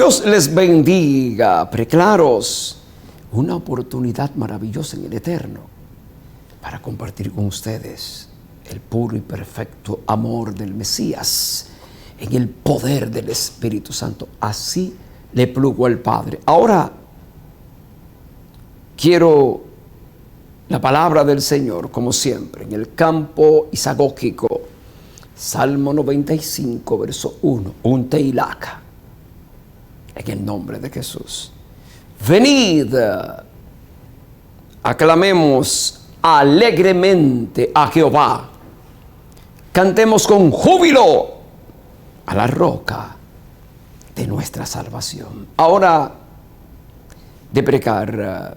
Dios les bendiga, preclaros. Una oportunidad maravillosa en el Eterno para compartir con ustedes el puro y perfecto amor del Mesías en el poder del Espíritu Santo. Así le plugo al Padre. Ahora quiero la palabra del Señor, como siempre, en el campo isagógico. Salmo 95, verso 1. Un teilaca. En el nombre de Jesús. Venid, aclamemos alegremente a Jehová. Cantemos con júbilo a la roca de nuestra salvación. Ahora, de precar,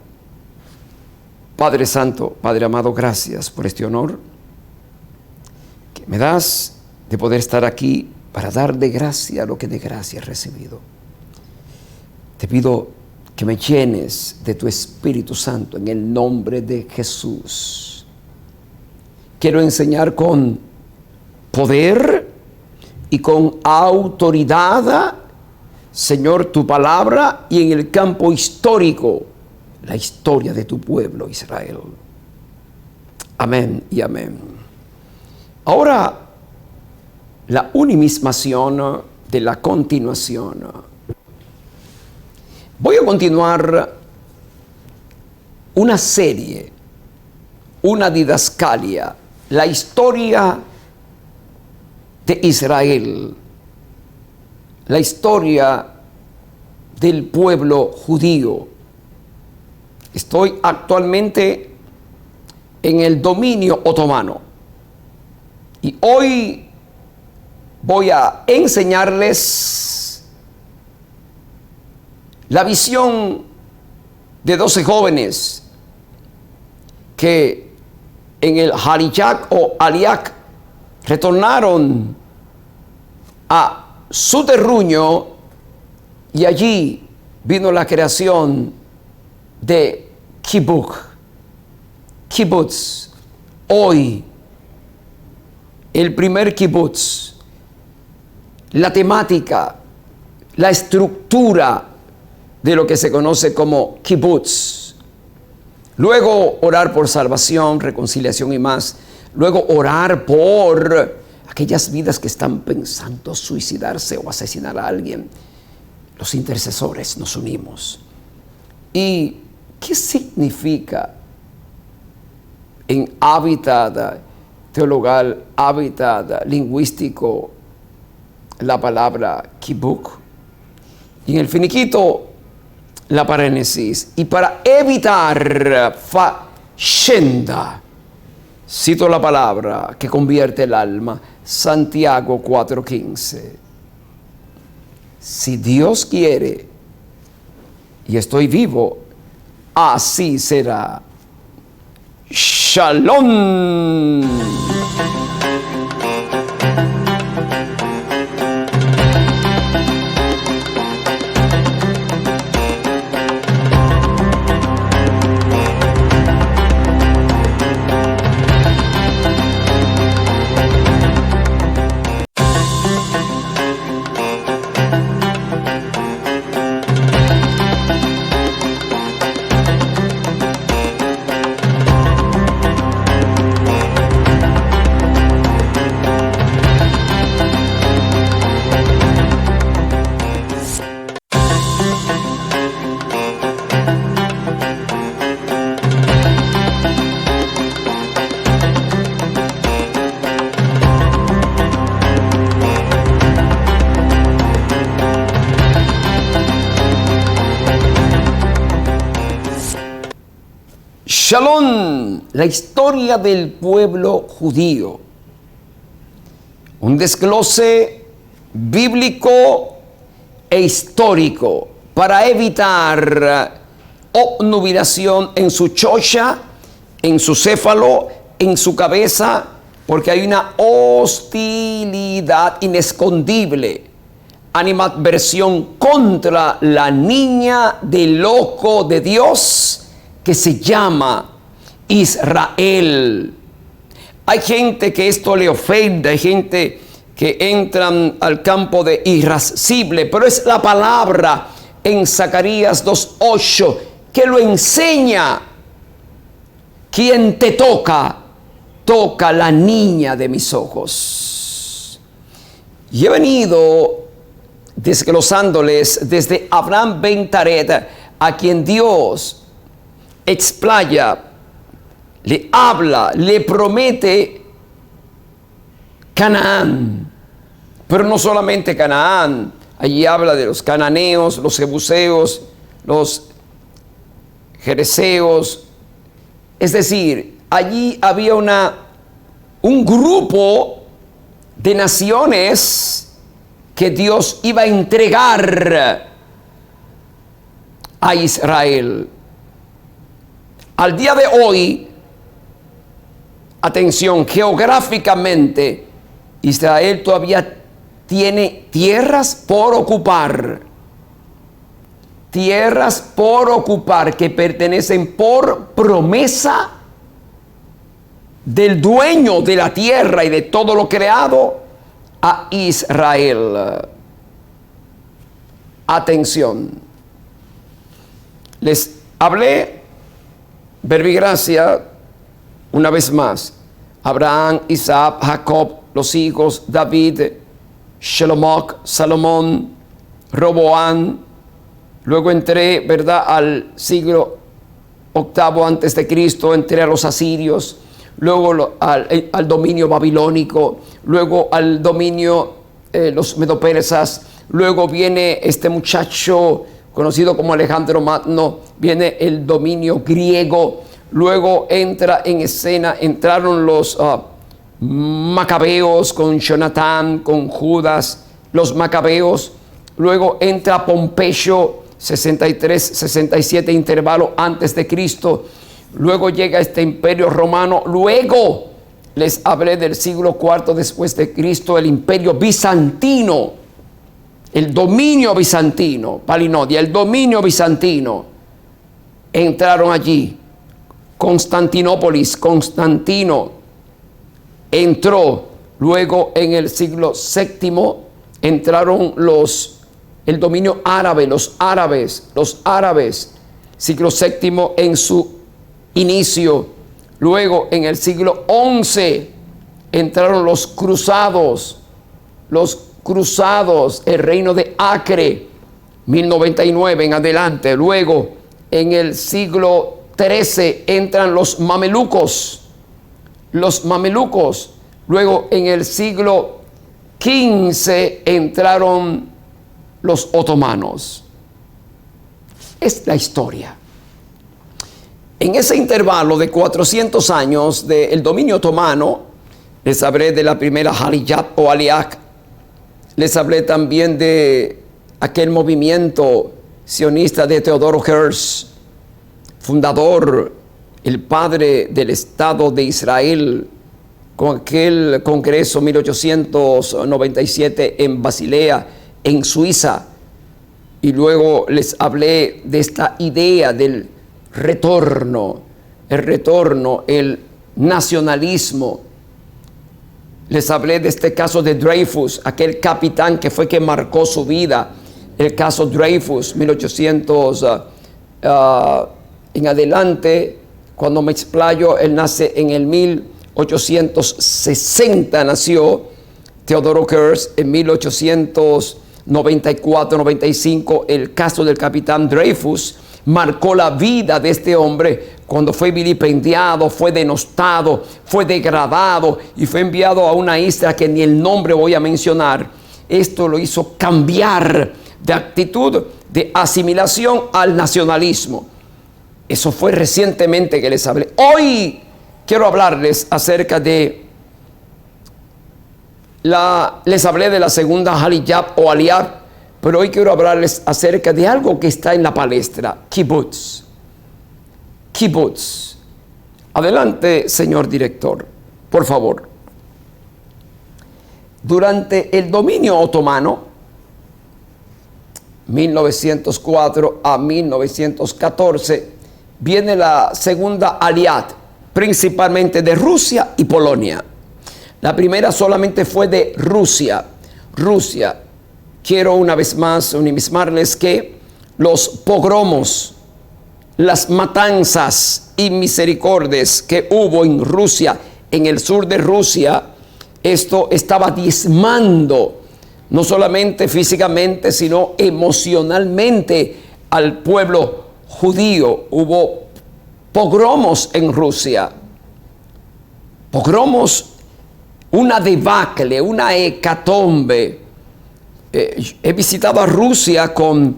Padre Santo, Padre amado, gracias por este honor que me das de poder estar aquí para dar de gracia lo que de gracia he recibido. Te pido que me llenes de tu Espíritu Santo en el nombre de Jesús. Quiero enseñar con poder y con autoridad, Señor, tu palabra, y en el campo histórico, la historia de tu pueblo Israel. Amén y amén. Ahora, la unimismación de la continuación. Voy a continuar una serie, una didascalia, la historia de Israel, la historia del pueblo judío. Estoy actualmente en el dominio otomano y hoy voy a enseñarles la visión de 12 jóvenes que en el Hariyak o Aliak retornaron a su terruño, y allí vino la creación de Kibbutz. Hoy, el primer kibbutz, la temática, la estructura de lo que se conoce como kibbutz. Luego orar por salvación, reconciliación y más. Luego orar por aquellas vidas que están pensando suicidarse o asesinar a alguien. Los intercesores nos unimos. ¿Y qué significa en hábitat teologal, hábitat lingüístico, la palabra kibbutz? Y en el finiquito, la parénesis. Y para evitar fashenda, cito la palabra que convierte el alma, Santiago 4:15. Si Dios quiere y estoy vivo, así será. Shalom. Shalom, la historia del pueblo judío. Un desglose bíblico e histórico para evitar obnubilación en su chocha, en su céfalo, en su cabeza, porque hay una hostilidad inescondible, animadversión contra la niña del loco de Dios que se llama Israel. Hay gente que esto le ofende, hay gente que entran al campo de irascible, pero es la palabra en Zacarías 2:8 que lo enseña. Quien te toca, toca la niña de mis ojos. Y he venido desglosándoles desde Abraham ben Taret, a quien Dios explaya, le habla, le promete Canaán. Pero no solamente Canaán, allí habla de los cananeos, los jebuseos, los jereseos. Es decir, allí había un grupo de naciones que Dios iba a entregar a Israel. Al día de hoy, atención, geográficamente, Israel todavía tiene tierras por ocupar. Tierras por ocupar que pertenecen por promesa del dueño de la tierra y de todo lo creado a Israel. Atención. Les hablé, verbigracia, una vez más. Abraham, Isaac, Jacob, los hijos, David, Shelomoc, Salomón, Roboán. Luego entré, ¿verdad?, al siglo VIII antes de Cristo, entré a los asirios, luego al dominio babilónico, luego al dominio los medopersas, luego viene este muchacho conocido como Alejandro Magno, viene el dominio griego, luego entraron los macabeos con Jonatán, con Judas, los macabeos, luego entra Pompeyo, 63, 67 intervalo antes de Cristo. Luego llega este imperio romano. Luego les hablé del siglo IV después de Cristo, el imperio bizantino, el dominio bizantino, Palinodia, el dominio bizantino. Entraron allí. Constantinópolis, Constantino entró. Luego en el siglo VII entraron el dominio árabe, los árabes, siglo VII en su inicio. Luego en el siglo XI entraron los cruzados, el reino de Acre, 1099 en adelante. Luego en el siglo XIII entran los mamelucos. Luego en el siglo XV entraron los otomanos. Es la historia. En ese intervalo de 400 años del dominio otomano, les hablé de la primera Haliyat o Aliak. Les hablé también de aquel movimiento sionista de Teodoro Herzl, fundador, el padre del Estado de Israel, con aquel congreso 1897 en Basilea, en Suiza. Y luego les hablé de esta idea del retorno, el nacionalismo. Les hablé de este caso de Dreyfus, aquel capitán que fue que marcó su vida. El caso Dreyfus, 1800 en adelante. Cuando me explayo, él nace en el 1860, nació Teodoro Herzl. En 1894-95, el caso del capitán Dreyfus marcó la vida de este hombre cuando fue vilipendiado, fue denostado, fue degradado y fue enviado a una isla que ni el nombre voy a mencionar. Esto lo hizo cambiar de actitud, de asimilación al nacionalismo. Eso fue recientemente que les hablé. Hoy quiero hablarles acerca de les hablé de la segunda Haliyat o Aliat, pero hoy quiero hablarles acerca de algo que está en la palestra, kibbutz. Kibbutz. Adelante, señor director, por favor. Durante el dominio otomano, 1904 a 1914, viene la segunda Aliat, principalmente de Rusia y Polonia. La primera solamente fue de Rusia. Rusia. Quiero una vez más unimismarles que los pogromos, las matanzas y misericordias que hubo en Rusia, en el sur de Rusia, esto estaba diezmando no solamente físicamente, sino emocionalmente al pueblo judío. Hubo pogromos en Rusia. Pogromos, una debacle, una hecatombe. He visitado a Rusia con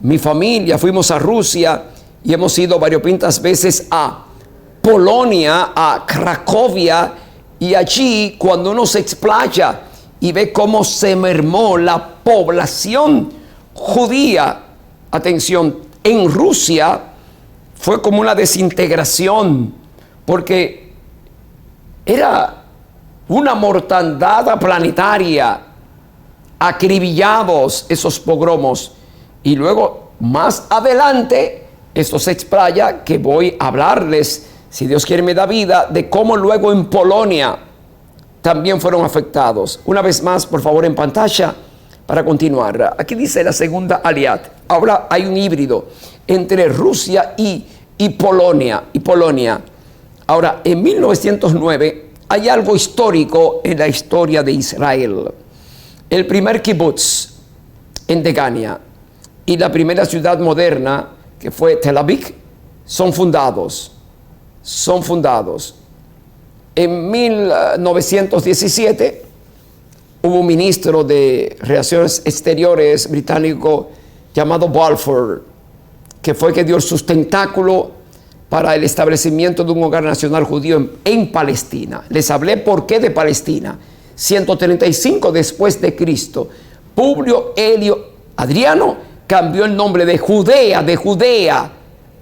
mi familia, fuimos a Rusia y hemos ido variopintas veces a Polonia, a Cracovia, y allí cuando uno se explaya y ve cómo se mermó la población judía, atención, en Rusia fue como una desintegración, porque era una mortandad planetaria, acribillados esos pogromos. Y luego más adelante esto se explaya, que voy a hablarles, si Dios quiere me da vida, de cómo luego en Polonia también fueron afectados. Una vez más, por favor, en pantalla para continuar. Aquí dice la segunda aliad. Ahora hay un híbrido entre Rusia y Polonia. Ahora, en 1909 hay algo histórico en la historia de Israel. El primer kibbutz en Degania y la primera ciudad moderna, que fue Tel Aviv, son fundados. En 1917 hubo un ministro de Relaciones Exteriores británico llamado Balfour, que fue que dio el sustentáculo para el establecimiento de un hogar nacional judío en Palestina. Les hablé por qué de Palestina. 135 después de Cristo, Publio Helio Adriano cambió el nombre de Judea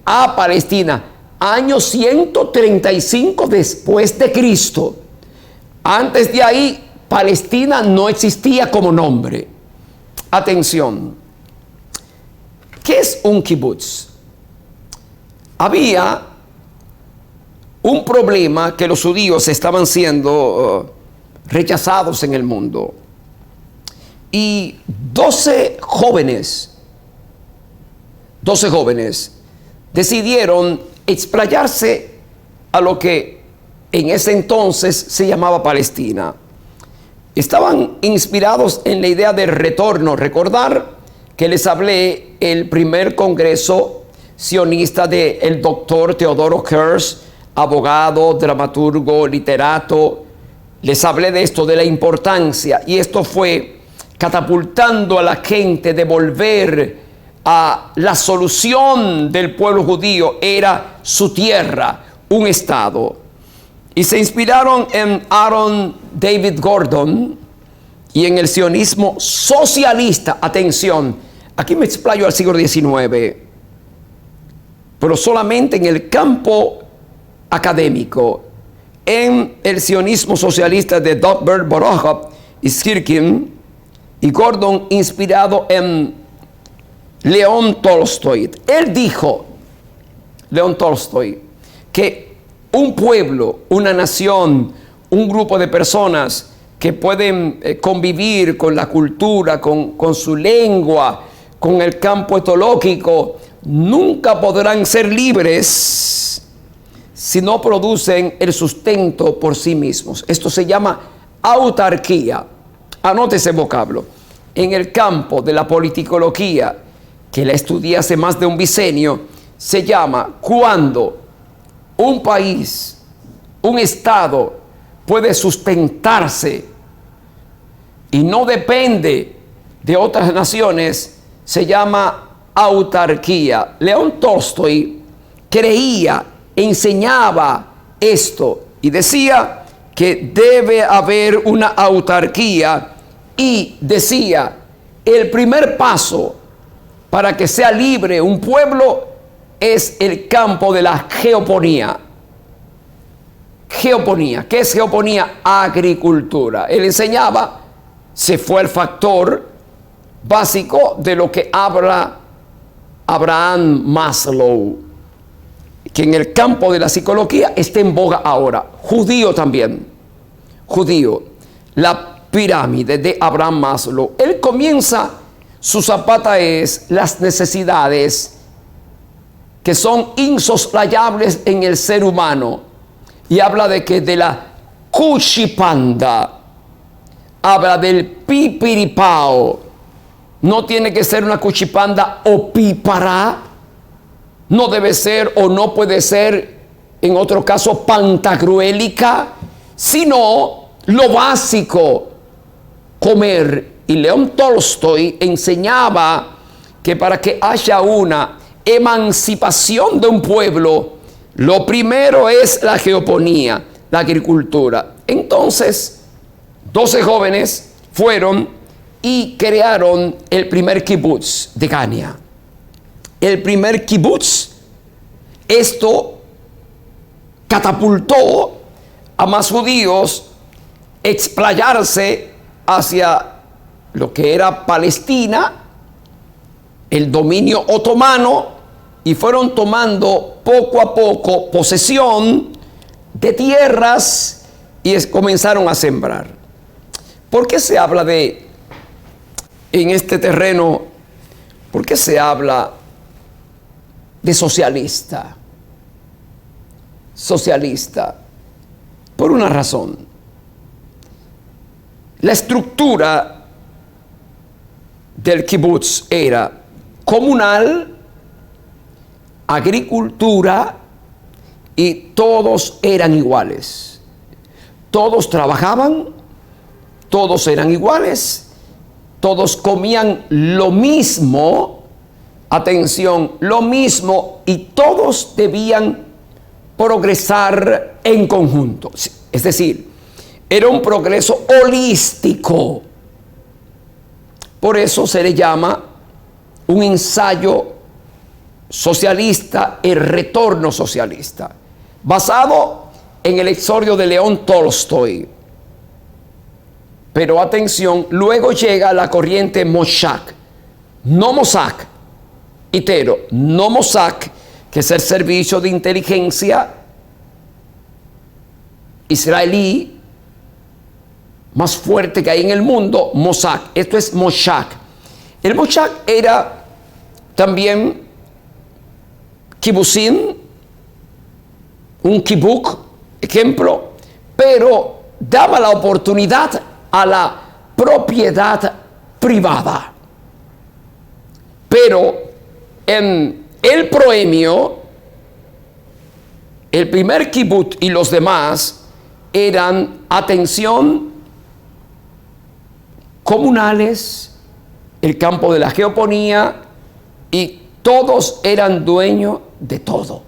a Palestina. Año 135 después de Cristo. Antes de ahí, Palestina no existía como nombre. Atención. ¿Qué es un kibutz? Había un problema que los judíos estaban siendo rechazados en el mundo. Y 12 jóvenes decidieron explayarse a lo que en ese entonces se llamaba Palestina. Estaban inspirados en la idea del retorno. Recordar que les hablé el primer congreso sionista del doctor Teodoro Herz, abogado, dramaturgo, literato. Les hablé de esto, de la importancia, y esto fue catapultando a la gente de volver a la solución del pueblo judío, era su tierra, un estado. Y se inspiraron en Aaron David Gordon y en el sionismo socialista. Atención, aquí me explayo al siglo XIX, pero solamente en el campo académico. En el sionismo socialista de Dr. Borochov y Skirkin, y Gordon inspirado en León Tolstoy. Él dijo, León Tolstoy, que un pueblo, una nación, un grupo de personas que pueden convivir con la cultura, con su lengua, con el campo etológico, nunca podrán ser libres si no producen el sustento por sí mismos. Esto se llama autarquía. Anote ese vocablo. En el campo de la politicología, que la estudié hace más de un bisenio, se llama cuando un país, un estado, puede sustentarse y no depende de otras naciones, se llama autarquía. León Tolstoy creía, enseñaba esto y decía que debe haber una autarquía, y decía, el primer paso para que sea libre un pueblo es el campo de la geoponía. Geoponía, ¿qué es geoponía? Agricultura. Él enseñaba, se fue el factor básico de lo que habla Abraham Maslow, que en el campo de la psicología está en boga ahora, judío también. judío, la pirámide de Abraham Maslow. Él comienza, su zapata es las necesidades que son insoslayables en el ser humano. Y habla de que de la cuchipanda, habla del pipiripao. No tiene que ser una cuchipanda opípara, no debe ser o no puede ser, en otro caso, pantagruélica, sino lo básico, comer. Y León Tolstoy enseñaba que para que haya una emancipación de un pueblo, lo primero es la geoponía, la agricultura. Entonces, 12 jóvenes fueron y crearon el primer kibutz de Gania. El primer kibutz, esto catapultó a más judíos explayarse hacia lo que era Palestina, el dominio otomano, y fueron tomando poco a poco posesión de tierras y comenzaron a sembrar. ¿Por qué se habla en este terreno, por qué se habla de socialista? Socialista, por una razón. La estructura del kibutz era comunal, agricultura, y todos eran iguales. Todos trabajaban, todos eran iguales, todos comían lo mismo, atención, lo mismo, y todos debían progresar en conjunto. Es decir, era un progreso holístico. Por eso se le llama un ensayo socialista, el retorno socialista, basado en el exordio de León Tolstoy. Pero atención, luego llega la corriente Moshack, no Mossack, itero, no Mossack, que es el servicio de inteligencia israelí más fuerte que hay en el mundo, Mossad. Esto es Moshack. El Moshack era también kibutzim, un kibuk, ejemplo, pero daba la oportunidad a la propiedad privada. Pero en el proemio, el primer kibutz y los demás eran, atención, comunales, el campo de la geoponía, y todos eran dueños de todo.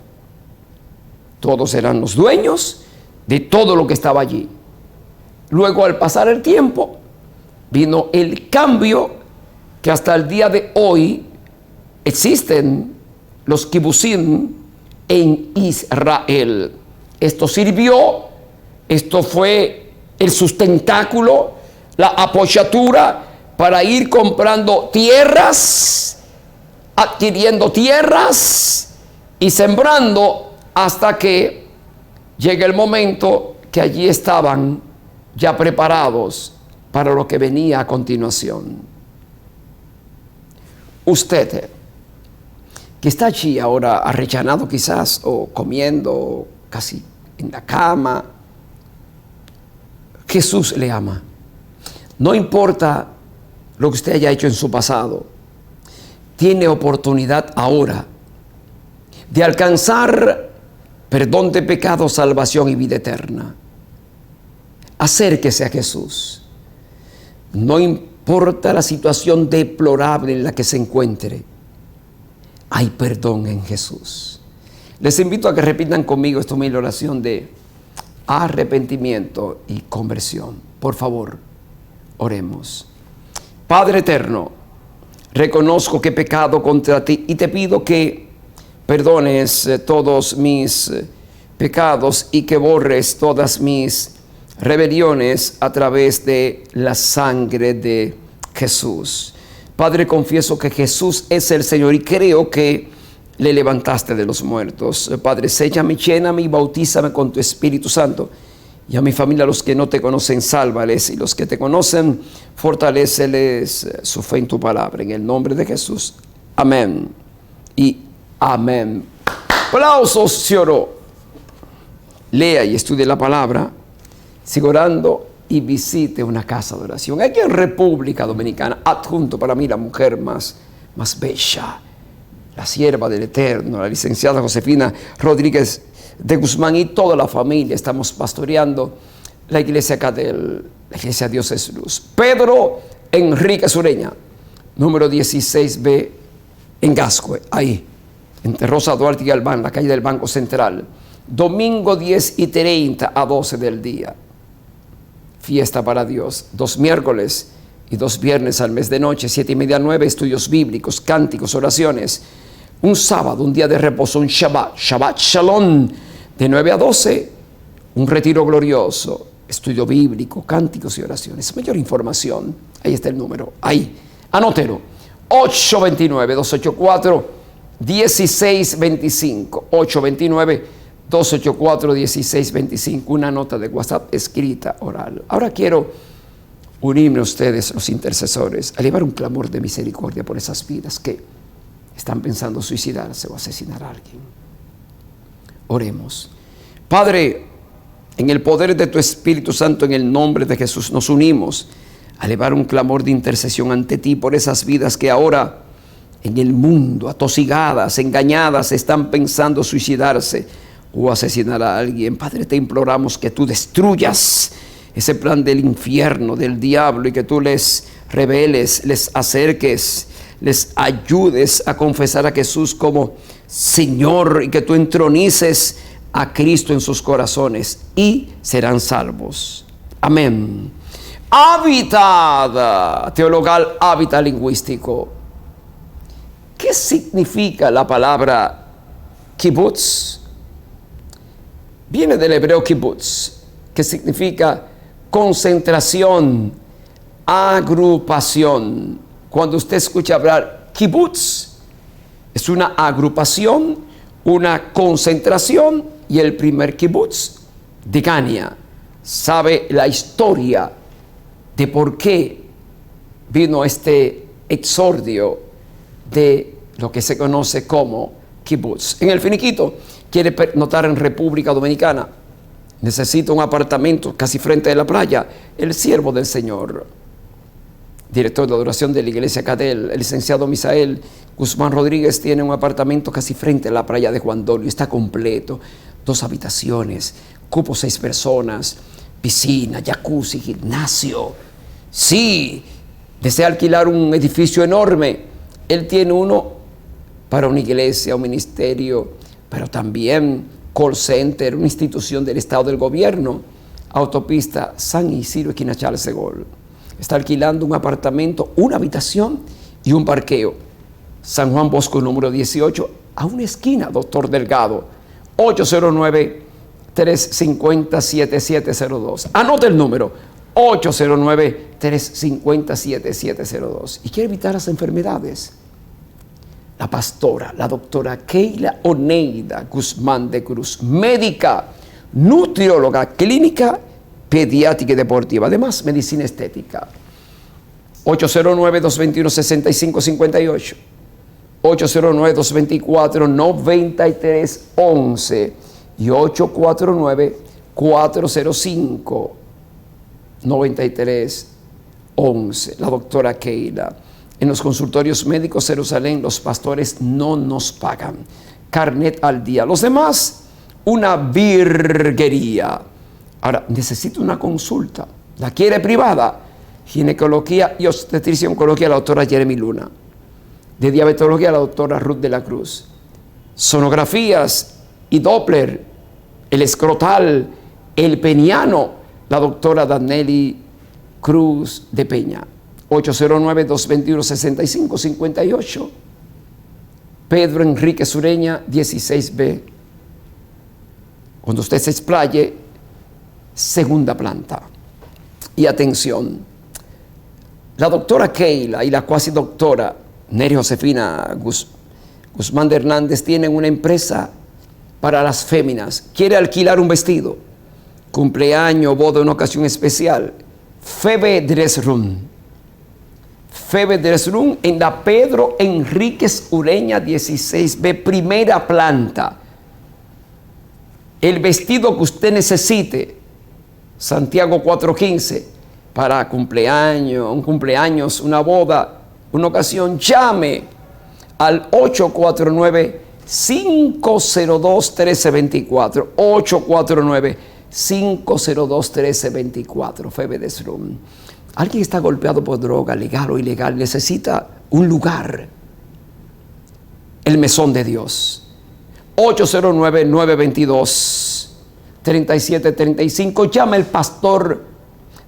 Todos eran los dueños de todo lo que estaba allí. Luego, al pasar el tiempo, vino el cambio que hasta el día de hoy existen los kibutzim en Israel. Esto sirvió, esto fue el sustentáculo, la apoyatura para ir comprando tierras, adquiriendo tierras y sembrando hasta que llega el momento que allí estaban ya preparados para lo que venía a continuación. Usted, que está allí ahora arrellanado quizás, o comiendo casi en la cama, Jesús le ama. No importa lo que usted haya hecho en su pasado, tiene oportunidad ahora de alcanzar perdón de pecados, salvación y vida eterna. Acérquese a Jesús. No importa la situación deplorable en la que se encuentre, hay perdón en Jesús. Les invito a que repitan conmigo esta humilde oración de arrepentimiento y conversión. Por favor, oremos. Padre eterno, reconozco que he pecado contra ti y te pido que perdones todos mis pecados y que borres todas mis rebeliones a través de la sangre de Jesús. Padre, confieso que Jesús es el Señor y creo que le levantaste de los muertos. Padre, séllame, lléname y bautízame con tu Espíritu Santo Y a mi familia, los que no te conocen, sálvales. Y los que te conocen, fortaléceles su fe en tu palabra. En el nombre de Jesús. Amén. Y amén. Aplausos, se oró. Lea y estudie la palabra. Siga orando y visite una casa de oración. Aquí en República Dominicana, adjunto para mí la mujer más bella, la sierva del Eterno, la licenciada Josefina Rodríguez de Guzmán y toda la familia. Estamos pastoreando la iglesia Cadel, la iglesia Dios es Luz. Pedro Enrique Sureña, número 16B, en Gascue, ahí, entre Rosa Duarte y Galván, la calle del Banco Central. Domingo 10:30 a 12 del día. Fiesta para Dios. 2 miércoles y 2 viernes al mes de noche, 7:30 a 9, estudios bíblicos, cánticos, oraciones. Un sábado, un día de reposo, un Shabbat Shalom, de 9 a 12, un retiro glorioso, estudio bíblico, cánticos y oraciones. Mayor información, ahí está el número, ahí, anótelo, 829-284-1625, 829-284-1625, una nota de WhatsApp escrita, oral. Ahora quiero unirme a ustedes, los intercesores, a elevar un clamor de misericordia por esas vidas que están pensando suicidarse o asesinar a alguien. Oremos. Padre, en el poder de tu Espíritu Santo, en el nombre de Jesús, nos unimos a elevar un clamor de intercesión ante ti por esas vidas que ahora en el mundo, atosigadas, engañadas, están pensando suicidarse o asesinar a alguien. Padre, te imploramos que tú destruyas ese plan del infierno, del diablo, y que tú les reveles, les acerques, les ayudes a confesar a Jesús como Señor, y que tú entronices a Cristo en sus corazones y serán salvos. Amén. Hábitat teologal, hábitat lingüístico. ¿Qué significa la palabra kibbutz? Viene del hebreo kibbutz, que significa concentración, agrupación. Cuando usted escucha hablar kibbutz, es una agrupación, una concentración, y el primer kibbutz, Degania, sabe la historia de por qué vino este exordio de lo que se conoce como kibbutz. En el finiquito, quiere notar en República Dominicana, necesita un apartamento casi frente a la playa. El siervo del Señor, director de adoración de la iglesia Cadel, el licenciado Misael Guzmán Rodríguez, tiene un apartamento casi frente a la playa de Juan Dolio. Está completo, 2 habitaciones, cupo 6 personas, piscina, jacuzzi, gimnasio. Sí, desea alquilar un edificio enorme. Él tiene uno para una iglesia, un ministerio, pero también call center, una institución del Estado, del gobierno. Autopista San Isidro, esquina Charles de Gaulle. Está alquilando un apartamento, una habitación y un parqueo. San Juan Bosco, número 18, a una esquina, Doctor Delgado. 809-350-7702. Anota el número, 809-350-7702. Y quiere evitar las enfermedades. La pastora, la doctora Keila Oneida Guzmán de Cruz, médica, nutrióloga, clínica, pediátrica y deportiva, además medicina estética. 809-221-6558, 809-224-9311 y 849-405-9311. La doctora Keila. En los consultorios médicos Jerusalén, los pastores no nos pagan. Carnet al día. Los demás, una virguería. Ahora, necesita una consulta. ¿La quiere privada? Ginecología y obstetricia oncología, la doctora Jeremy Luna. De diabetología, la doctora Ruth de la Cruz. Sonografías y Doppler, el escrotal, el peniano, la doctora Danelli Cruz de Peña. 809-221-6558. Pedro Enrique Sureña, 16B. Cuando usted se explaye, segunda planta. Y atención, la doctora Keila y la cuasi doctora Neri Josefina Guzmán de Hernández tienen una empresa para las féminas. Quiere alquilar un vestido, cumpleaños, boda, una ocasión especial. Febe Dresrum. Febe Dresrum en la Pedro Enríquez Ureña 16B, primera planta. El vestido que usted necesite, Santiago 4:15, para cumpleaños, un cumpleaños, una boda, una ocasión, llame al 849-502-1324. 849-502-1324. Febe Dresrum. Alguien está golpeado por droga, legal o ilegal, necesita un lugar. El mesón de Dios. 809-922-3735. Llama el pastor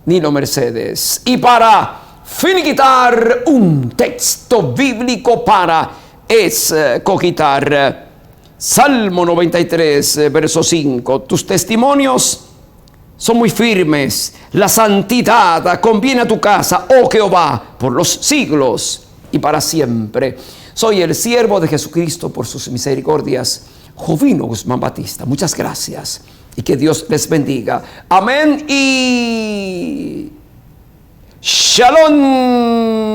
Nilo Mercedes. Y para finiquitar, un texto bíblico para escogitar. Salmo 93, verso 5. Tus testimonios son muy firmes. La santidad conviene a tu casa, oh Jehová, por los siglos y para siempre. Soy el siervo de Jesucristo por sus misericordias, Jovino Guzmán Batista. Muchas gracias y que Dios les bendiga. Amén y Shalom.